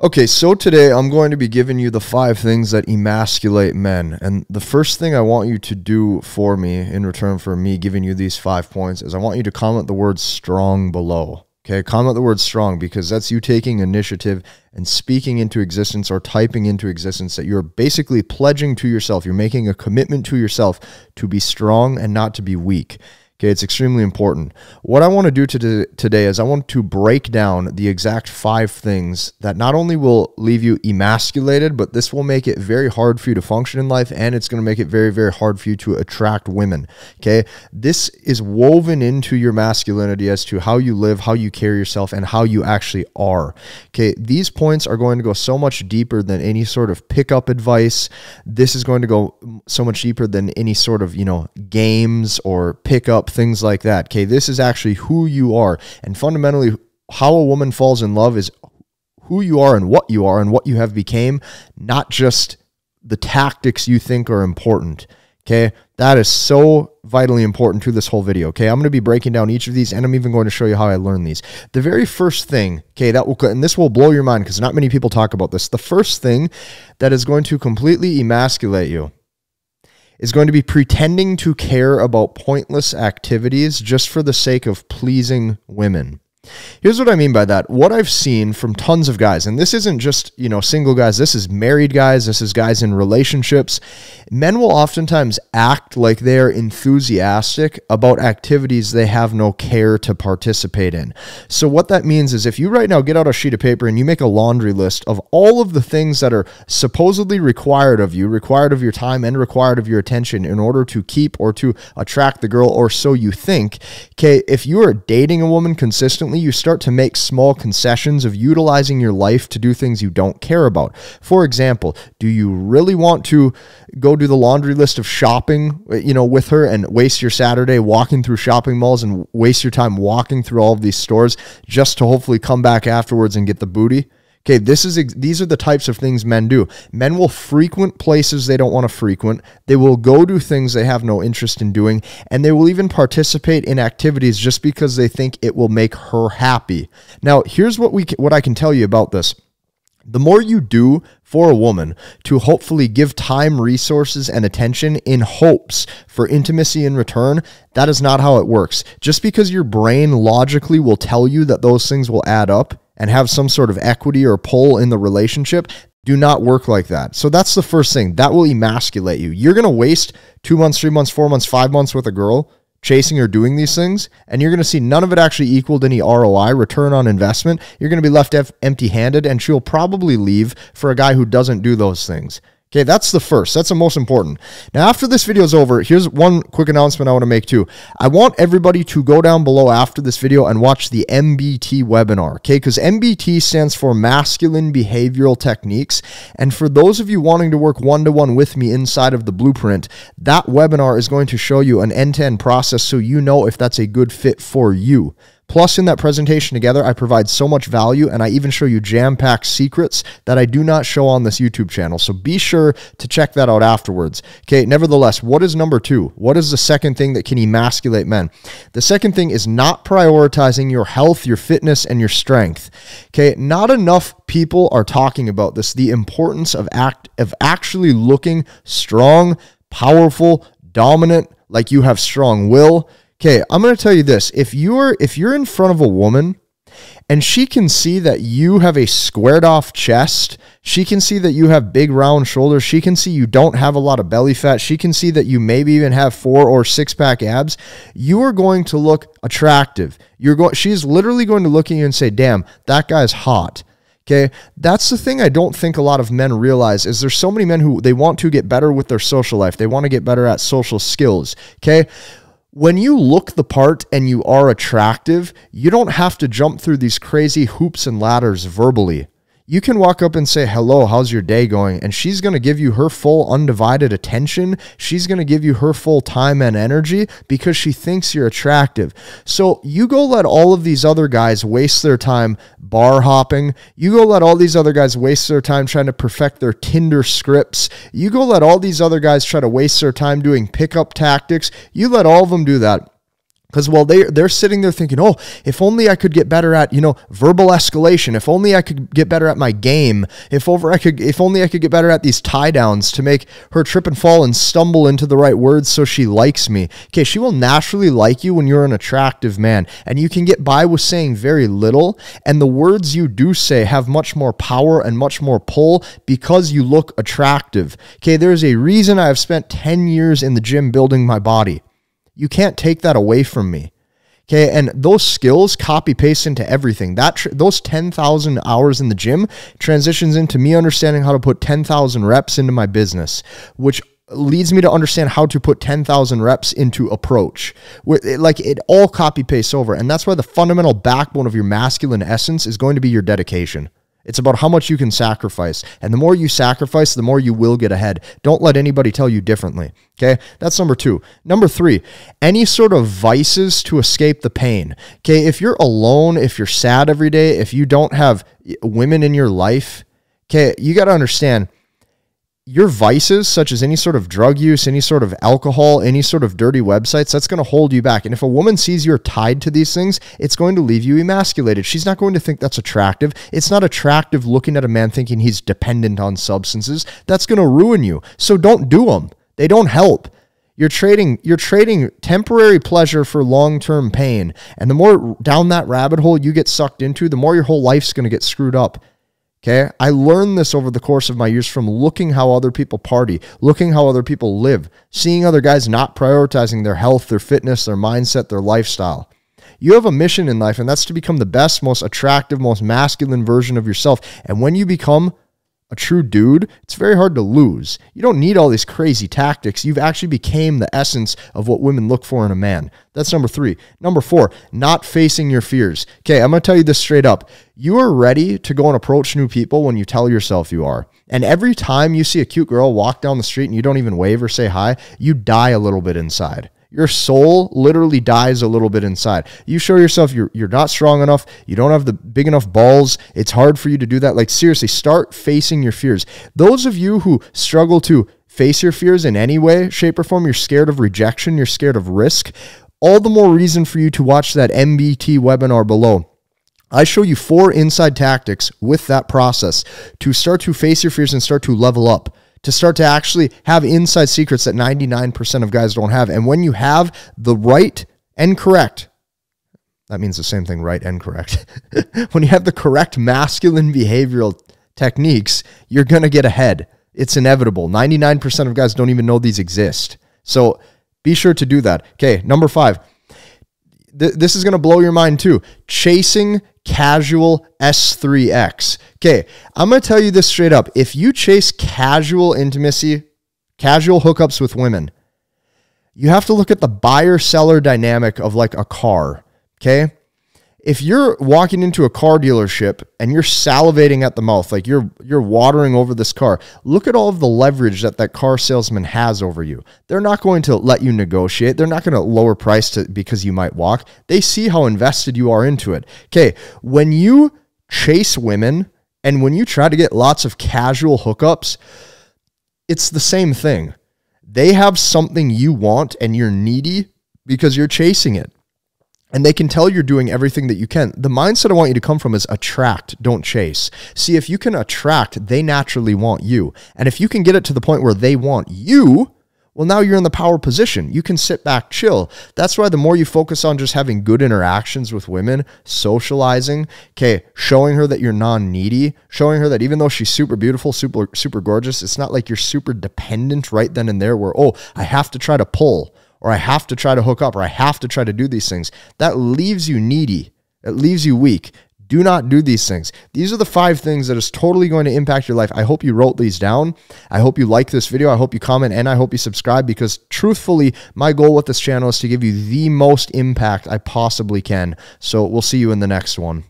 Okay, so today I'm going to be giving you the 5 things that emasculate men. And the first thing I want you to do for me in return for me giving you these 5 points is I want you to comment the word strong below. Okay, comment the word strong because that's you taking initiative and speaking into existence or typing into existence that you're basically pledging to yourself. You're making a commitment to yourself to be strong and not to be weak. Okay, it's extremely important. What I want to do today is I want to break down the exact 5 things that not only will leave you emasculated, but this will make it very hard for you to function in life, and it's going to make it very, very hard for you to attract women. Okay, this is woven into your masculinity as to how you live, how you carry yourself, and how you actually are. Okay, these points are going to go so much deeper than any sort of pickup advice. This is going to go so much deeper than any sort of, games or pickup, things like that. Okay, this is actually who you are, and fundamentally how a woman falls in love is who you are and what you have became, not just the tactics you think are important. Okay, that is so vitally important to this whole video. Okay, I'm going to be breaking down each of these, and I'm even going to show you how I learned these. The very first thing, okay, and this will blow your mind because not many people talk about this. The first thing that is going to completely emasculate you is going to be pretending to care about pointless activities just for the sake of pleasing women. Here's what I mean by that. What I've seen from tons of guys, and this isn't just, single guys, this is married guys, this is guys in relationships. Men will oftentimes act like they're enthusiastic about activities they have no care to participate in. So what that means is if you right now get out a sheet of paper and you make a laundry list of all of the things that are supposedly required of you, required of your time and required of your attention in order to keep or to attract the girl, or so you think, okay, if you are dating a woman consistently, you start to make small concessions of utilizing your life to do things you don't care about. For example, do you really want to go do the laundry list of shopping, with her and waste your Saturday walking through shopping malls and waste your time walking through all of these stores just to hopefully come back afterwards and get the booty? Okay, these are the types of things men do. Men will frequent places they don't want to frequent. They will go do things they have no interest in doing, and they will even participate in activities just because they think it will make her happy. Now, here's what I can tell you about this. The more you do for a woman to hopefully give time, resources, and attention in hopes for intimacy in return, that is not how it works. Just because your brain logically will tell you that those things will add up and have some sort of equity or pull in the relationship, do not work like that. So that's the first thing. That will emasculate you. You're going to waste 2 months, 3 months, 4 months, 5 months with a girl chasing or doing these things, and you're going to see none of it actually equaled any ROI, return on investment. You're going to be left empty-handed, and she'll probably leave for a guy who doesn't do those things. Okay, that's the first. That's the most important. Now, after this video is over, here's one quick announcement I want to make too. I want everybody to go down below after this video and watch the MBT webinar, okay? Because MBT stands for Masculine Behavioral Techniques. And for those of you wanting to work one-to-one with me inside of the blueprint, that webinar is going to show you an end-to-end process so you know if that's a good fit for you. Plus, in that presentation together, I provide so much value, and I even show you jam-packed secrets that I do not show on this YouTube channel. So be sure to check that out afterwards. Okay, nevertheless, what is number 2? What is the second thing that can emasculate men? The second thing is not prioritizing your health, your fitness, and your strength. Okay, not enough people are talking about this, the importance of actually looking strong, powerful, dominant, like you have strong will. Okay, I'm going to tell you this. If you're in front of a woman and she can see that you have a squared off chest, she can see that you have big round shoulders, she can see you don't have a lot of belly fat, she can see that you maybe even have 4 or 6 pack abs, you are going to look attractive. She's literally going to look at you and say, damn, that guy's hot. Okay, that's the thing I don't think a lot of men realize is there's so many men who they want to get better with their social life. They want to get better at social skills. Okay, when you look the part and you are attractive, you don't have to jump through these crazy hoops and ladders verbally. You can walk up and say, hello, how's your day going? And she's going to give you her full undivided attention. She's going to give you her full time and energy because she thinks you're attractive. So you go let all of these other guys waste their time bar hopping. You go let all these other guys waste their time trying to perfect their Tinder scripts. You go let all these other guys try to waste their time doing pickup tactics. You let all of them do that. Because while they're sitting there thinking, oh, if only I could get better at, verbal escalation. If only I could get better at my game. If only I could get better at these tie downs to make her trip and fall and stumble into the right words so she likes me. Okay, she will naturally like you when you're an attractive man. And you can get by with saying very little. And the words you do say have much more power and much more pull because you look attractive. Okay, there's a reason I have spent 10 years in the gym building my body. You can't take that away from me. Okay, and those skills copy paste into everything. Those 10,000 hours in the gym transitions into me understanding how to put 10,000 reps into my business, which leads me to understand how to put 10,000 reps into approach. Like it all copy pastes over. And that's why the fundamental backbone of your masculine essence is going to be your dedication. It's about how much you can sacrifice. And the more you sacrifice, the more you will get ahead. Don't let anybody tell you differently. Okay, that's number 2. Number 3, any sort of vices to escape the pain. Okay, if you're alone, if you're sad every day, if you don't have women in your life, okay, you got to understand your vices, such as any sort of drug use, any sort of alcohol, any sort of dirty websites, that's going to hold you back. And if a woman sees you're tied to these things, it's going to leave you emasculated. She's not going to think that's attractive. It's not attractive looking at a man thinking he's dependent on substances. That's going to ruin you. So don't do them. They don't help. You're trading temporary pleasure for long-term pain. And the more down that rabbit hole you get sucked into, the more your whole life's going to get screwed up. Okay, I learned this over the course of my years from looking how other people party, looking how other people live, seeing other guys not prioritizing their health, their fitness, their mindset, their lifestyle. You have a mission in life, and that's to become the best, most attractive, most masculine version of yourself. And when you become a true dude, it's very hard to lose. You don't need all these crazy tactics. You've actually became the essence of what women look for in a man. That's number 3. Number 4, not facing your fears. Okay, I'm going to tell you this straight up. You are ready to go and approach new people when you tell yourself you are. And every time you see a cute girl walk down the street and you don't even wave or say hi, you die a little bit inside. Your soul literally dies a little bit inside. You show yourself you're not strong enough. You don't have the big enough balls. It's hard for you to do that. Like seriously, start facing your fears. Those of you who struggle to face your fears in any way, shape, or form, you're scared of rejection, you're scared of risk, all the more reason for you to watch that MBT webinar below. I show you 4 inside tactics with that process to start to face your fears and start to level up, to start to actually have inside secrets that 99% of guys don't have. And when you have the right and correct, that means the same thing, right and correct. When you have the correct masculine behavioral techniques, you're going to get ahead. It's inevitable. 99% of guys don't even know these exist. So be sure to do that. Okay, number 5. This is going to blow your mind too. Chasing casual S3X. Okay, I'm going to tell you this straight up. If you chase casual intimacy, casual hookups with women, you have to look at the buyer-seller dynamic of like a car, okay? If you're walking into a car dealership and you're salivating at the mouth, like you're watering over this car, look at all of the leverage that car salesman has over you. They're not going to let you negotiate. They're not going to lower price because you might walk. They see how invested you are into it. Okay, when you chase women and when you try to get lots of casual hookups, it's the same thing. They have something you want and you're needy because you're chasing it. And they can tell you're doing everything that you can. The mindset I want you to come from is attract, don't chase. See, if you can attract, they naturally want you. And if you can get it to the point where they want you, well, now you're in the power position. You can sit back, chill. That's why the more you focus on just having good interactions with women, socializing, okay, showing her that you're non-needy, showing her that even though she's super beautiful, super gorgeous, it's not like you're super dependent right then and there where, oh, I have to try to pull, or I have to try to hook up, or I have to try to do these things. That leaves you needy. It leaves you weak. Do not do these things. These are the 5 things that is totally going to impact your life. I hope you wrote these down. I hope you like this video. I hope you comment, and I hope you subscribe, because truthfully, my goal with this channel is to give you the most impact I possibly can. So we'll see you in the next one.